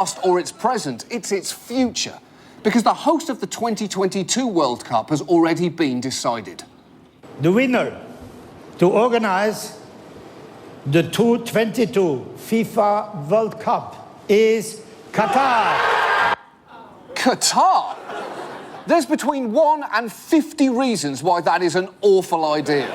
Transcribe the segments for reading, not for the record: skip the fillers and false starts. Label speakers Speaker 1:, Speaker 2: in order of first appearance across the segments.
Speaker 1: past or its present, it's its future. Because the host of the 2022 World Cup has already been decided.
Speaker 2: The winner to organize the 2022 FIFA World Cup is Qatar.
Speaker 1: Qatar? There's between 1 and 50 reasons why that is an awful idea.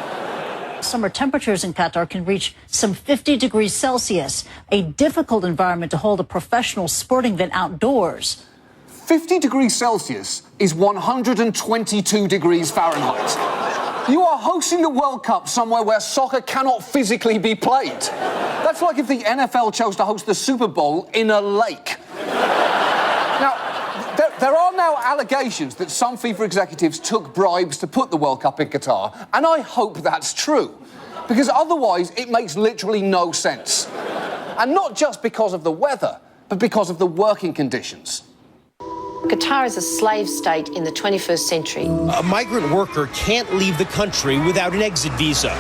Speaker 3: Summer temperatures in Qatar can reach some 50 degrees Celsius, a difficult environment to hold a professional sporting event outdoors.
Speaker 1: 50 degrees Celsius is 122 degrees Fahrenheit. You are hosting the World Cup somewhere where soccer cannot physically be played. That's like if the NFL chose to host the Super Bowl in a lake. Now, there are now allegations that some FIFA executives took bribes to put the World Cup in Qatar, and I hope that's true, because otherwise it makes literally no sense. And not just because of the weather, but because of the working conditions.
Speaker 4: Qatar is a slave state in the 21st century.
Speaker 5: A migrant worker can't leave the country without an exit visa.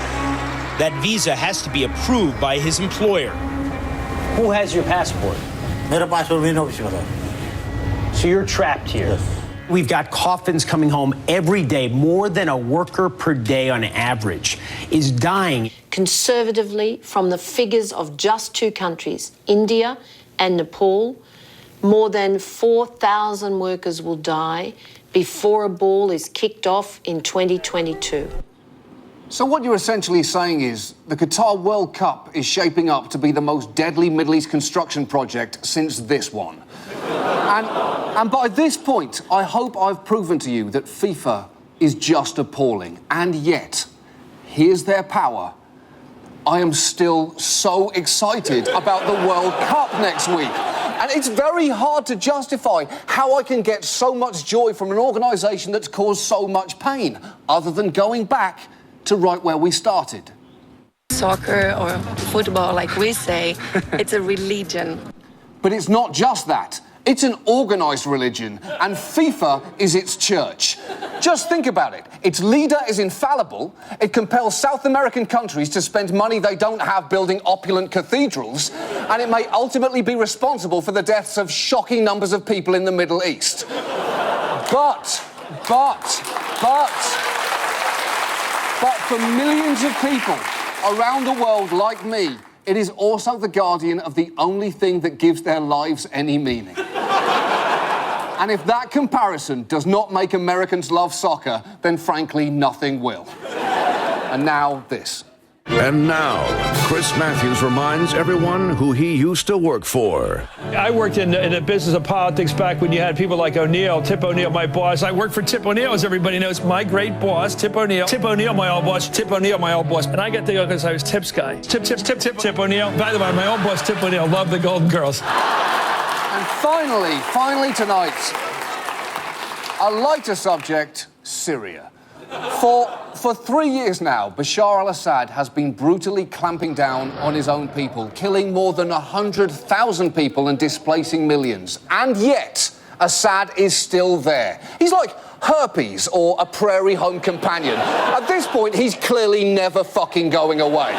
Speaker 5: That visa has to be approved by his employer.
Speaker 6: Who has your passport?
Speaker 7: मेरा passport मेरे office में था.
Speaker 6: So you're trapped here.
Speaker 7: Yes.
Speaker 5: We've got coffins coming home every day. More than a worker per day on average is dying.
Speaker 4: Conservatively, from the figures of just two countries, India and Nepal, more than 4,000 workers will die before a ball is kicked off in 2022.
Speaker 1: So what you're essentially saying is the Qatar World Cup is shaping up to be the most deadly Middle East construction project since this one. And by this point, I hope I've proven to you that FIFA is just appalling. And yet, here's their power. I am still so excited about the World Cup next week. And it's very hard to justify how I can get so much joy from an organisation that's caused so much pain, other than going back to right where we started.
Speaker 8: Soccer or football, like we say, it's a religion.
Speaker 1: But it's not just that. It's an organised religion, and FIFA is its church. Just think about it. Its leader is infallible. It compels South American countries to spend money they don't have building opulent cathedrals, and it may ultimately be responsible for the deaths of shocking numbers of people in the Middle East. But for millions of people around the world like me, it is also the guardian of the only thing that gives their lives any meaning. And if that comparison does not make Americans love soccer, then frankly, nothing will. And now this.
Speaker 9: And now, Chris Matthews reminds everyone who he used to work for.
Speaker 10: I worked in the business of politics back when you had people like O'Neill, Tip O'Neill, my boss. I worked for Tip O'Neill, as everybody knows. My great boss, Tip O'Neill. Tip O'Neill, my old boss. Tip O'Neill, my old boss. And I got the because I was Tip's guy. Tip O'Neill. By the way, my old boss, Tip O'Neill, loved the Golden Girls.
Speaker 1: And finally tonight, a lighter subject, Syria. For 3 years now, Bashar al-Assad has been brutally clamping down on his own people, killing more than 100,000 people and displacing millions. And yet, Assad is still there. He's like herpes or a prairie home companion. At this point, he's clearly never fucking going away.